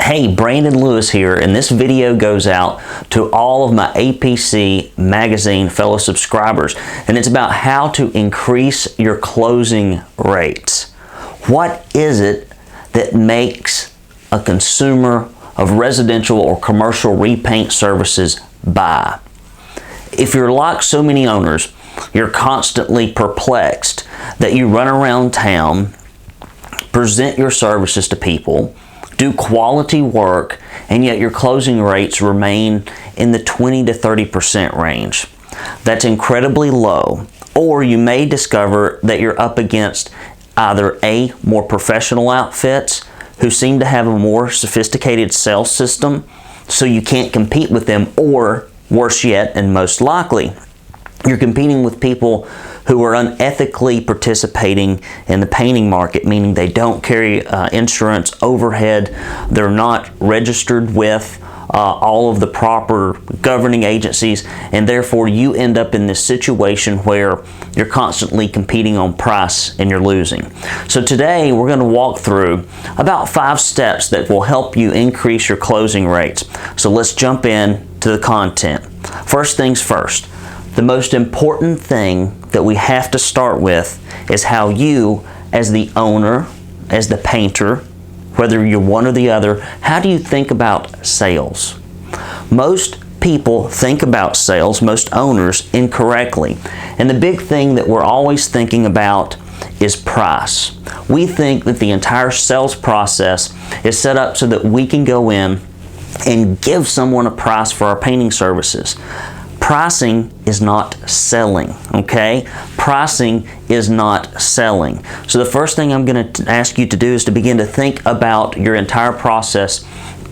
Hey, Brandon Lewis here, and this video goes out to all of my APC magazine fellow subscribers, and it's about how to increase your closing rates. What is it that makes a consumer of residential or commercial repaint services buy? If you're like so many owners, you're constantly perplexed that you run around town, present your services to people, do quality work, and yet your closing rates remain in the 20 to 30% range. That's incredibly low. Or you may discover that you're up against either A, more professional outfits who seem to have a more sophisticated sales system, so you can't compete with them, or worse yet, and most likely, you're competing with people who are unethically participating in the painting market, meaning they don't carry insurance, overhead, they're not registered with all of the proper governing agencies, and therefore you end up in this situation where you're constantly competing on price and you're losing. So today we're going to walk through about 5 steps that will help you increase your closing rates. So let's jump in to the content. First things first. The most important thing that we have to start with is how you, as the owner, as the painter, whether you're one or the other, how do you think about sales? Most people think about sales, most owners, incorrectly. And the big thing that we're always thinking about is price. We think that the entire sales process is set up so that we can go in and give someone a price for our painting services. Pricing is not selling, okay? Pricing is not selling. So the first thing I'm going to ask you to do is to begin to think about your entire process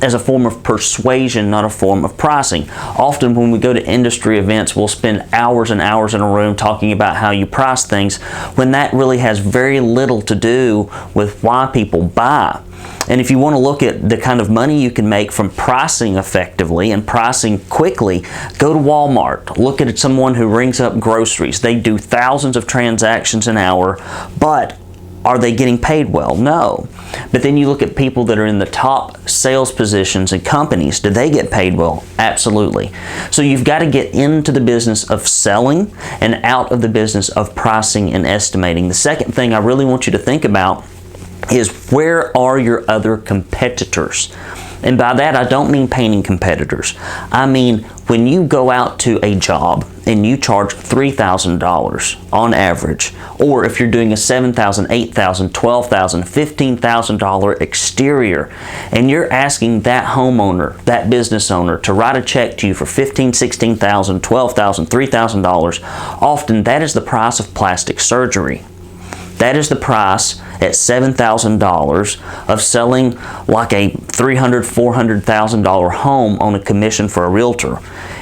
as a form of persuasion, not a form of pricing. Often when we go to industry events, we'll spend hours and hours in a room talking about how you price things, when that really has very little to do with why people buy. And if you want to look at the kind of money you can make from pricing effectively and pricing quickly, go to Walmart. Look at someone who rings up groceries. They do thousands of transactions an hour, but are they getting paid well? No. But then you look at people that are in the top sales positions in companies. Do they get paid well? Absolutely. So you've got to get into the business of selling and out of the business of pricing and estimating. The second thing I really want you to think about is, where are your other competitors? And by that, I don't mean painting competitors. I mean, when you go out to a job and you charge $3,000 on average, or if you're doing a $7,000, $8,000, $12,000, $15,000 exterior, and you're asking that homeowner, that business owner, to write a check to you for $15,000, $16,000, $12,000, $3,000, often that is the price of plastic surgery. That is the price at $7,000 of selling like a $300,000, $400,000 home on a commission for a realtor.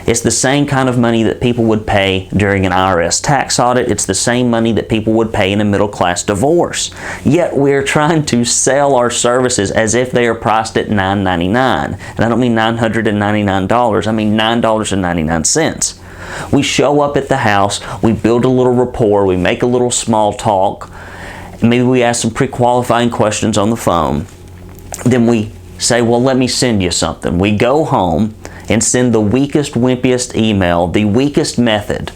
It's the same kind of money that people would pay during an IRS tax audit. It's the same money that people would pay in a middle-class divorce. Yet we're trying to sell our services as if they are priced at $9.99. And I don't mean $999, I mean $9.99. We show up at the house, we build a little rapport, we make a little small talk, maybe we ask some pre-qualifying questions on the phone. Then we say, well, let me send you something. We go home and send the weakest, wimpiest email, the weakest method,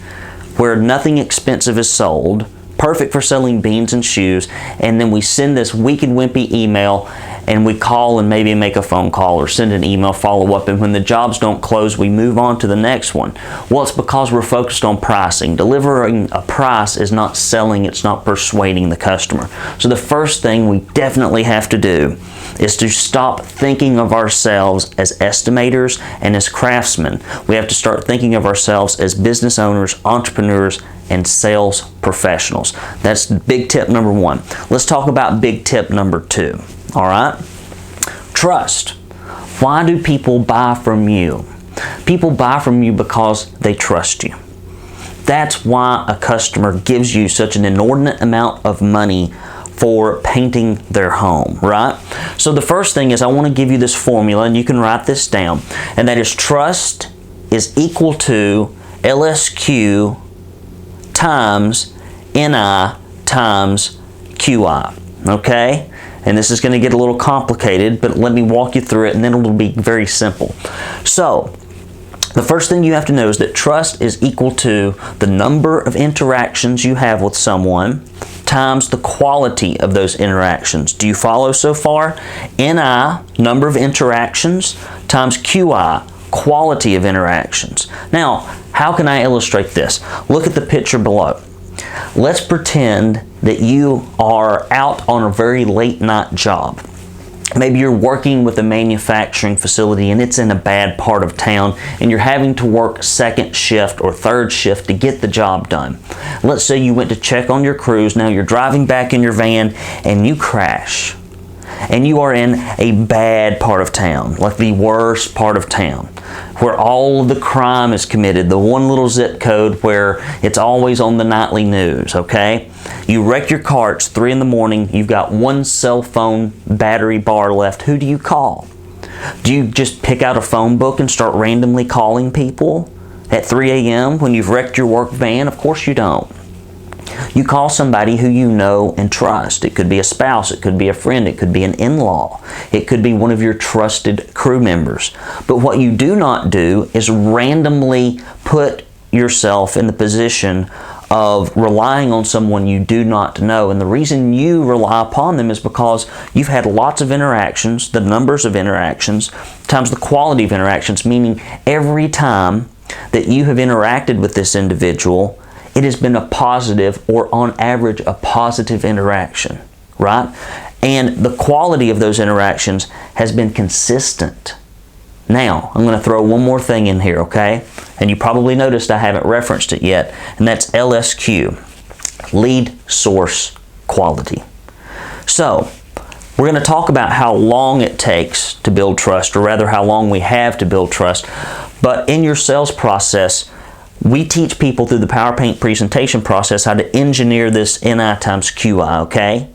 where nothing expensive is sold, perfect for selling beans and shoes, and then we send this weak and wimpy email, and we call and maybe make a phone call or send an email follow-up, and when the jobs don't close, we move on to the next one. Well, it's because we're focused on pricing. Delivering a price is not selling, it's not persuading the customer. So the first thing we definitely have to do is to stop thinking of ourselves as estimators and as craftsmen. We have to start thinking of ourselves as business owners, entrepreneurs, and sales professionals. That's big tip number 1. Let's talk about big tip number 2. All right? Trust. Why do people buy from you? People buy from you because they trust you. That's why a customer gives you such an inordinate amount of money for painting their home, right? So the first thing is, I want to give you this formula, and you can write this down, and that is trust is equal to LSQ times NI times QI, okay? And this is going to get a little complicated, but let me walk you through it and then it'll be very simple. So, the first thing you have to know is that trust is equal to the number of interactions you have with someone times the quality of those interactions. Do you follow so far? NI, number of interactions, times QI, quality of interactions. Now, how can I illustrate this? Look at the picture below. Let's pretend that you are out on a very late night job. Maybe you're working with a manufacturing facility and it's in a bad part of town and you're having to work second shift or third shift to get the job done. Let's say you went to check on your crews. Now you're driving back in your van and you crash. And you are in a bad part of town, like the worst part of town, where all of the crime is committed, the one little zip code where it's always on the nightly news, okay? You wreck your car, it's 3 in the morning, you've got one cell phone battery bar left. Who do you call? Do you just pick out a phone book and start randomly calling people at 3 a.m. when you've wrecked your work van? Of course you don't. You call somebody who you know and trust. It could be a spouse, it could be a friend, it could be an in-law, it could be one of your trusted crew members. But what you do not do is randomly put yourself in the position of relying on someone you do not know. And the reason you rely upon them is because you've had lots of interactions, the numbers of interactions, times the quality of interactions, meaning every time that you have interacted with this individual, it has been a positive, or on average, a positive interaction, right? And the quality of those interactions has been consistent. Now, I'm going to throw one more thing in here, okay? And you probably noticed I haven't referenced it yet, and that's LSQ, lead source quality. So, we're going to talk about how long it takes to build trust, or rather how long we have to build trust. But in your sales process, we teach people through the PowerPaint presentation process how to engineer this NI times QI, okay?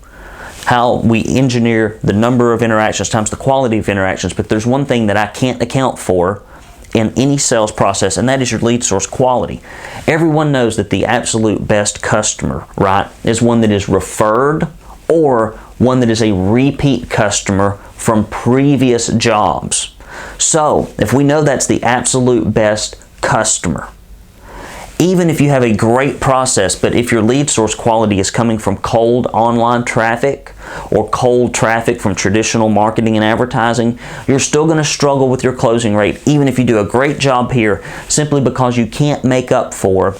How we engineer the number of interactions times the quality of interactions. But there's one thing that I can't account for in any sales process, and that is your lead source quality. Everyone knows that the absolute best customer, right, is one that is referred or one that is a repeat customer from previous jobs. So, if we know that's the absolute best customer, even if you have a great process, but if your lead source quality is coming from cold online traffic or cold traffic from traditional marketing and advertising, you're still going to struggle with your closing rate, even if you do a great job here, simply because you can't make up for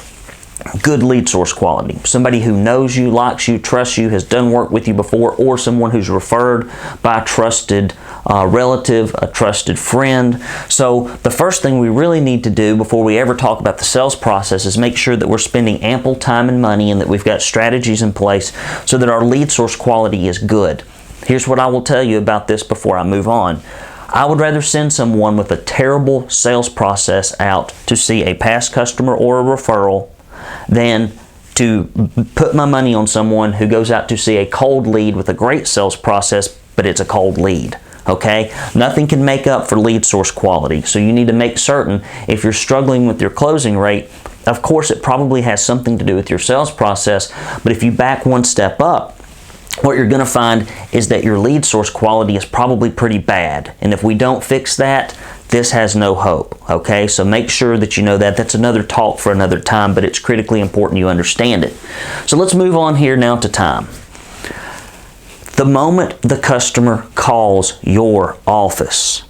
good lead source quality. Somebody who knows you, likes you, trusts you, has done work with you before, or someone who's referred by a trusted relative, a trusted friend. So the first thing we really need to do before we ever talk about the sales process is make sure that we're spending ample time and money and that we've got strategies in place so that our lead source quality is good. Here's what I will tell you about this before I move on. I would rather send someone with a terrible sales process out to see a past customer or a referral than to put my money on someone who goes out to see a cold lead with a great sales process, but it's a cold lead. Okay? Nothing can make up for lead source quality. So you need to make certain if you're struggling with your closing rate, of course it probably has something to do with your sales process, but if you back one step up, what you're going to find is that your lead source quality is probably pretty bad. And if we don't fix that, this has no hope, okay? So make sure that you know that. That's another talk for another time, but it's critically important you understand it. So let's move on here now to time. The moment the customer calls your office,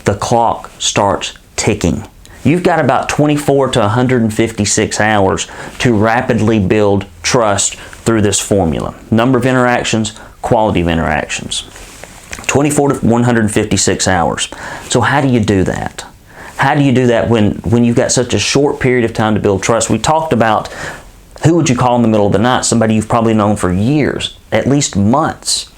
the clock starts ticking. You've got about 24 to 156 hours to rapidly build trust through this formula. Number of interactions, quality of interactions. 24 to 156 hours. So how do you do that? How do you do that when you've got such a short period of time to build trust? We talked about who would you call in the middle of the night? Somebody you've probably known for years, at least months.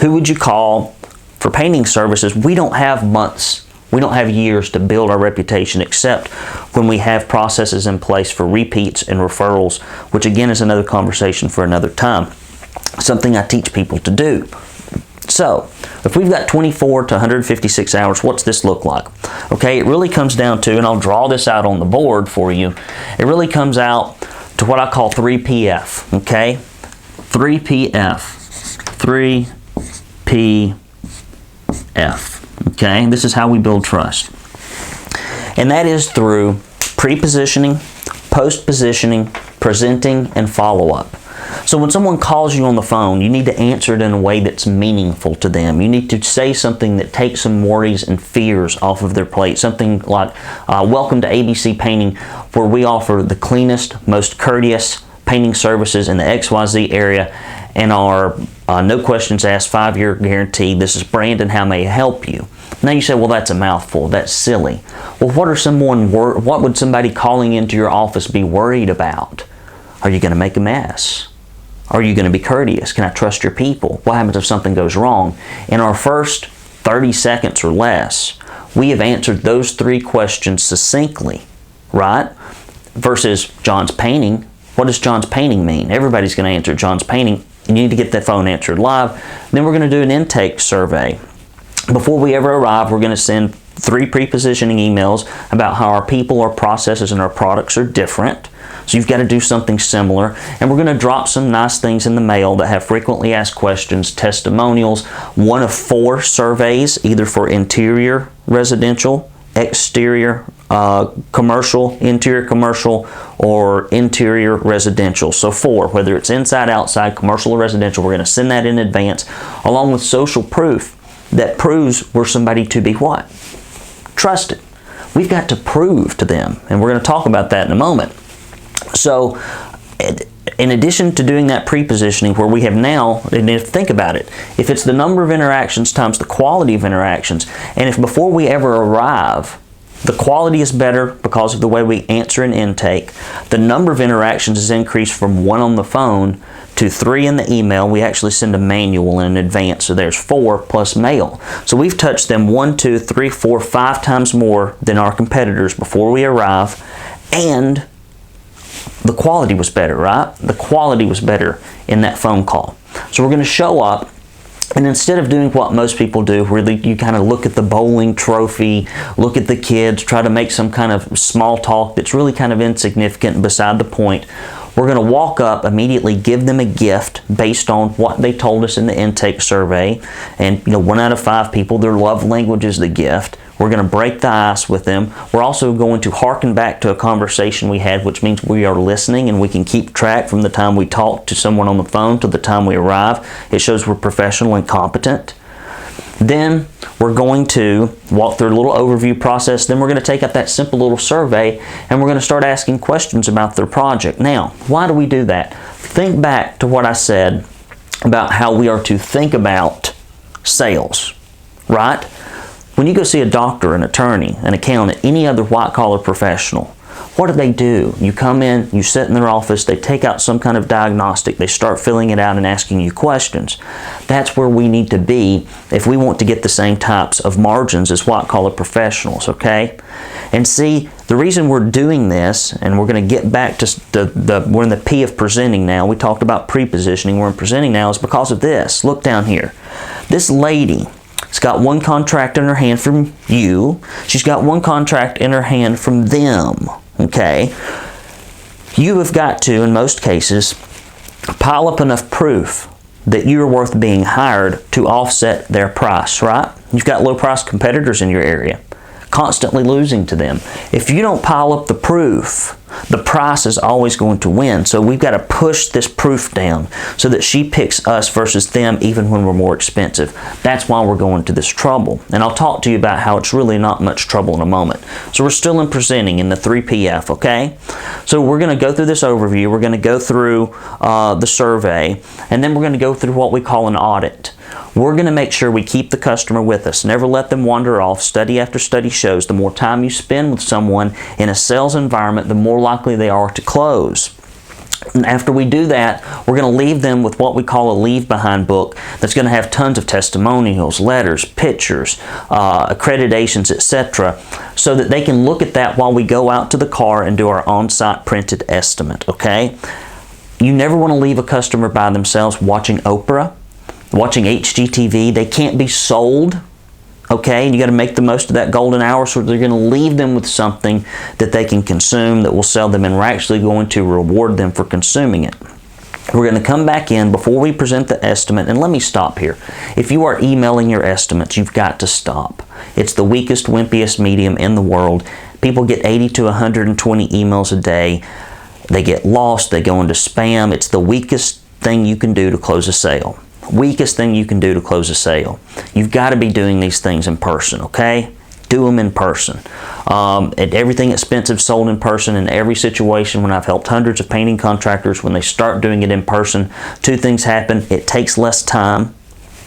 Who would you call for painting services? We don't have months. We don't have years to build our reputation except when we have processes in place for repeats and referrals, which again is another conversation for another time. Something I teach people to do. So, if we've got 24 to 156 hours, what's this look like? Okay, it really comes down to, and I'll draw this out on the board for you, it really comes out to what I call 3PF, okay? 3PF. Okay, this is how we build trust. And that is through pre-positioning, post-positioning, presenting, and follow-up. So when someone calls you on the phone, you need to answer it in a way that's meaningful to them. You need to say something that takes some worries and fears off of their plate. Something like, welcome to ABC Painting, where we offer the cleanest, most courteous painting services in the XYZ area, and our no questions asked 5-year guarantee. This is Brandon, how may I help you? Now you say, well, that's a mouthful, that's silly. Well, what would somebody calling into your office be worried about? Are you going to make a mess? Are you going to be courteous? Can I trust your people? What happens if something goes wrong? In our first 30 seconds or less, we have answered those 3 questions succinctly, right? Versus John's painting. What does John's painting mean? Everybody's going to answer John's painting. You need to get that phone answered live. Then we're going to do an intake survey. Before we ever arrive, we're going to send 3 pre-positioning emails about how our people, our processes, and our products are different. So you've got to do something similar. And we're going to drop some nice things in the mail that have frequently asked questions, testimonials, 1 of 4 surveys, either for interior residential, exterior commercial, interior commercial, or interior residential. So 4, whether it's inside, outside, commercial, or residential, we're going to send that in advance, along with social proof that proves we're somebody to be what? Trusted. We've got to prove to them, and we're going to talk about that in a moment. So, in addition to doing that pre-positioning, where we have now, and think about it, if it's the number of interactions times the quality of interactions, and if before we ever arrive, the quality is better because of the way we answer an intake, the number of interactions is increased from 1 on the phone to 3 in the email. We actually send a manual in advance, so there's 4 plus mail. So we've touched them 1, 2, 3, 4, 5 times more than our competitors before we arrive, and the quality was better, right? The quality was better in that phone call. So we're going to show up, and instead of doing what most people do, where you kind of look at the bowling trophy, look at the kids, try to make some kind of small talk that's really kind of insignificant and beside the point, we're going to walk up, immediately give them a gift based on what they told us in the intake survey. And 1 out of 5 people, their love language is the gift. We're going to break the ice with them. We're also going to hearken back to a conversation we had, which means we are listening and we can keep track from the time we talk to someone on the phone to the time we arrive. It shows we're professional and competent. Then we're going to walk through a little overview process. Then we're going to take up that simple little survey and we're going to start asking questions about their project. Now, why do we do that? Think back to what I said about how we are to think about sales, right? When you go see a doctor, an attorney, an accountant, any other white-collar professional, what do? You come in, you sit in their office, they take out some kind of diagnostic, they start filling it out and asking you questions. That's where we need to be if we want to get the same types of margins as white-collar professionals, okay? And see, the reason we're doing this, and we're going to get back to we're in the P of presenting now. We talked about pre-positioning, we're in presenting now, is because of this. Look down here. This lady, she's got 1 contract in her hand from you. She's got 1 contract in her hand from them. Okay? You have got to, in most cases, pile up enough proof that you're worth being hired to offset their price, right? You've got low-price competitors in your area, constantly losing to them. If you don't pile up the proof, the price is always going to win. So we've got to push this proof down so that she picks us versus them even when we're more expensive. That's why we're going to this trouble. And I'll talk to you about how it's really not much trouble in a moment. So we're still in presenting in the 3PF, okay? So we're going to go through this overview. We're going to go through the survey, and then we're going to go through what we call an audit. We're going to make sure we keep the customer with us. Never let them wander off. Study after study shows the more time you spend with someone in a sales environment, the more likely they are to close. And after we do that, we're going to leave them with what we call a leave behind book that's going to have tons of testimonials, letters, pictures, accreditations, etc., so that they can look at that while we go out to the car and do our on-site printed estimate, okay? You never want to leave a customer by themselves watching Oprah, watching HGTV. They can't be sold, okay? And you got to make the most of that golden hour, so they're going to leave them with something that they can consume that will sell them, and we're actually going to reward them for consuming it. We're going to come back in before we present the estimate, and let me stop here. If you are emailing your estimates, you've got to stop. It's the weakest, wimpiest medium in the world. People get 80 to 120 emails a day. They get lost, they go into spam. It's the weakest thing you can do to close a sale. Weakest thing you can do to close a sale. You've got to be doing these things in person, okay? Do them in person. Everything expensive sold in person. In every situation when I've helped hundreds of painting contractors, when they start doing it in person, two things happen. It takes less time.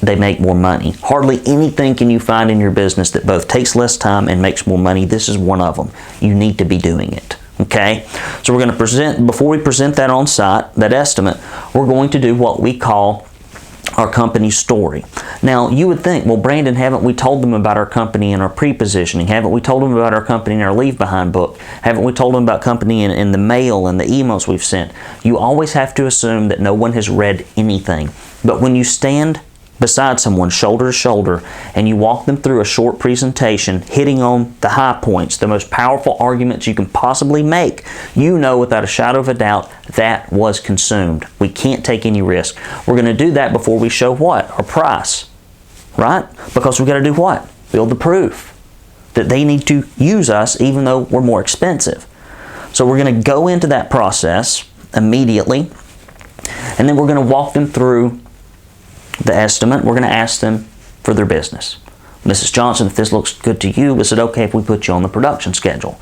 They make more money. Hardly anything can you find in your business that both takes less time and makes more money. This is one of them. You need to be doing it. Okay? So we're going to present, before we present that on site, that estimate, we're going to do what we call our company story. Now, you would think, well, Brandon, haven't we told them about our company in our pre-positioning? Haven't we told them about our company in our leave behind book? Haven't we told them about company in the mail and the emails we've sent? You always have to assume that no one has read anything. But when you stand beside someone shoulder to shoulder and you walk them through a short presentation hitting on the high points, the most powerful arguments you can possibly make, you know without a shadow of a doubt that was consumed. We can't take any risk. We're going to do that before we show what? Our price, right? Because we've got to do what? Build the proof that they need to use us even though we're more expensive. So we're going to go into that process immediately, and then we're going to walk them through the estimate. We're going to ask them for their business. Mrs. Johnson, if this looks good to you, is it okay if we put you on the production schedule?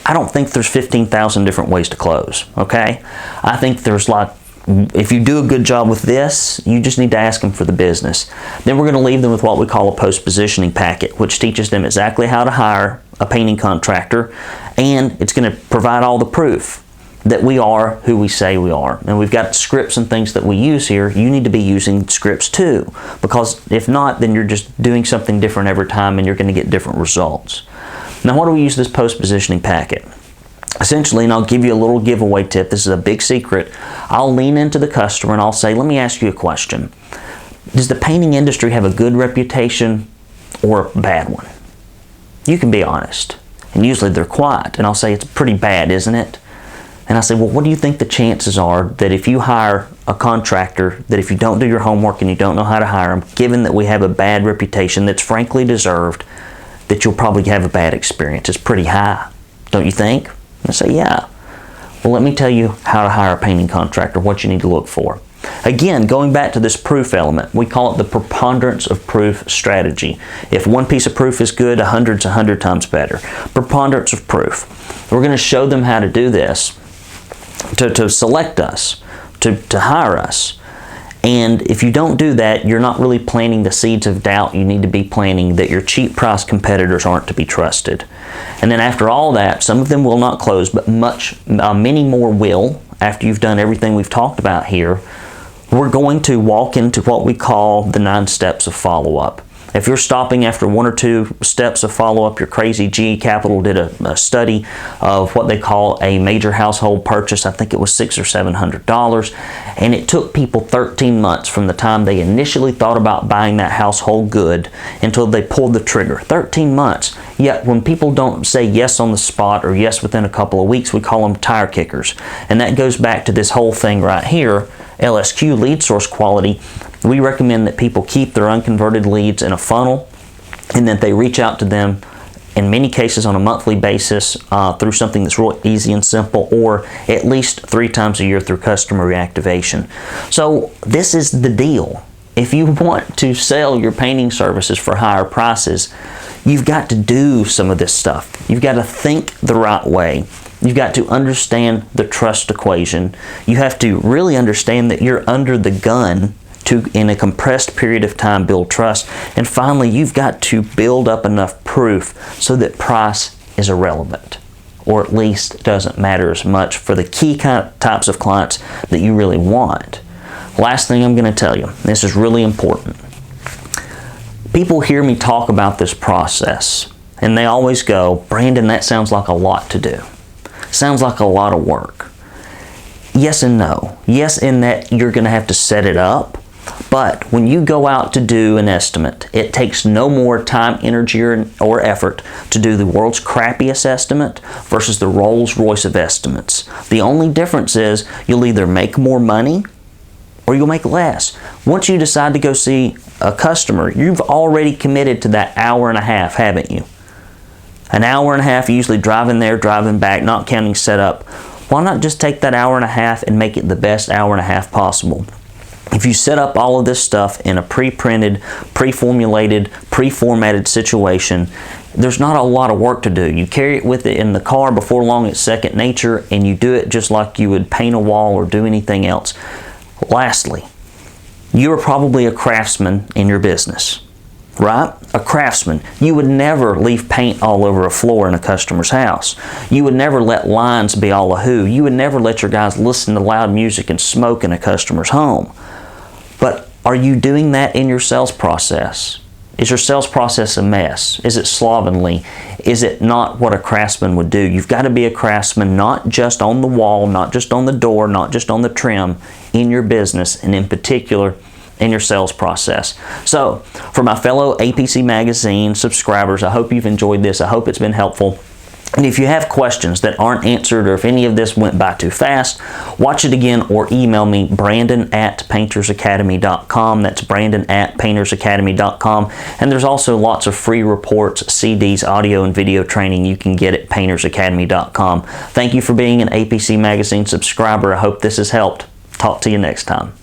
I don't think there's 15,000 different ways to close, okay? I think there's like, if you do a good job with this, you just need to ask them for the business. Then we're going to leave them with what we call a post-positioning packet, which teaches them exactly how to hire a painting contractor, and it's going to provide all the proof that we are who we say we are. And we've got scripts and things that we use here. You need to be using scripts too, because if not, then you're just doing something different every time and you're going to get different results. Now, what do we use this post-positioning packet? Essentially, and I'll give you a little giveaway tip, this is a big secret, I'll lean into the customer and I'll say, let me ask you a question. Does the painting industry have a good reputation or a bad one? You can be honest. And usually they're quiet. And I'll say, it's pretty bad, isn't it? And I say, well, what do you think the chances are that if you hire a contractor, that if you don't do your homework and you don't know how to hire them, given that we have a bad reputation that's frankly deserved, that you'll probably have a bad experience? It's pretty high, don't you think? And I say, yeah. Well, let me tell you how to hire a painting contractor, what you need to look for. Again, going back to this proof element, we call it the preponderance of proof strategy. If one piece of proof is good, 100's 100 times better. Preponderance of proof. We're going to show them how to do this. To select us, to hire us. And if you don't do that, you're not really planting the seeds of doubt. You need to be planting that your cheap price competitors aren't to be trusted. And then after all that, some of them will not close, but many more will after you've done everything we've talked about here. We're going to walk into what we call the 9 steps of follow-up. If you're stopping after 1 or 2 steps of follow-up, you're crazy. GE Capital did a study of what they call a major household purchase. I think it was $600 or $700. And it took people 13 months from the time they initially thought about buying that household good until they pulled the trigger. 13 months. Yet when people don't say yes on the spot or yes within a couple of weeks, we call them tire kickers. And that goes back to this whole thing right here, LSQ, lead source quality. We recommend that people keep their unconverted leads in a funnel and that they reach out to them in many cases on a monthly basis through something that's real easy and simple, or at least 3 times a year through customer reactivation. So this is the deal. If you want to sell your painting services for higher prices, you've got to do some of this stuff. You've got to think the right way. You've got to understand the trust equation. You have to really understand that you're under the gun to, in a compressed period of time, build trust. And finally, you've got to build up enough proof so that price is irrelevant, or at least doesn't matter as much for the key types of clients that you really want. Last thing I'm going to tell you, this is really important. People hear me talk about this process, and they always go, Brandon, that sounds like a lot to do. Sounds like a lot of work. Yes and no. Yes, in that you're going to have to set it up. But when you go out to do an estimate, it takes no more time, energy, or effort to do the world's crappiest estimate versus the Rolls Royce of estimates. The only difference is you'll either make more money or you'll make less. Once you decide to go see a customer, you've already committed to that hour and a half, haven't you? An hour and a half, usually driving there, driving back, not counting setup. Why not just take that hour and a half and make it the best hour and a half possible? If you set up all of this stuff in a pre-printed, pre-formulated, pre-formatted situation, there's not a lot of work to do. You carry it with it in the car. Before long, it's second nature, and you do it just like you would paint a wall or do anything else. Lastly, you are probably a craftsman in your business, right? A craftsman. You would never leave paint all over a floor in a customer's house. You would never let lines be all a who. You would never let your guys listen to loud music and smoke in a customer's home. But are you doing that in your sales process? Is your sales process a mess? Is it slovenly? Is it not what a craftsman would do? You've got to be a craftsman, not just on the wall, not just on the door, not just on the trim, in your business, and in particular, in your sales process. So, for my fellow APC Magazine subscribers, I hope you've enjoyed this. I hope it's been helpful. And if you have questions that aren't answered, or if any of this went by too fast, watch it again or email me, brandon@paintersacademy.com. That's brandon@paintersacademy.com. And there's also lots of free reports, CDs, audio, and video training you can get at paintersacademy.com. Thank you for being an APC Magazine subscriber. I hope this has helped. Talk to you next time.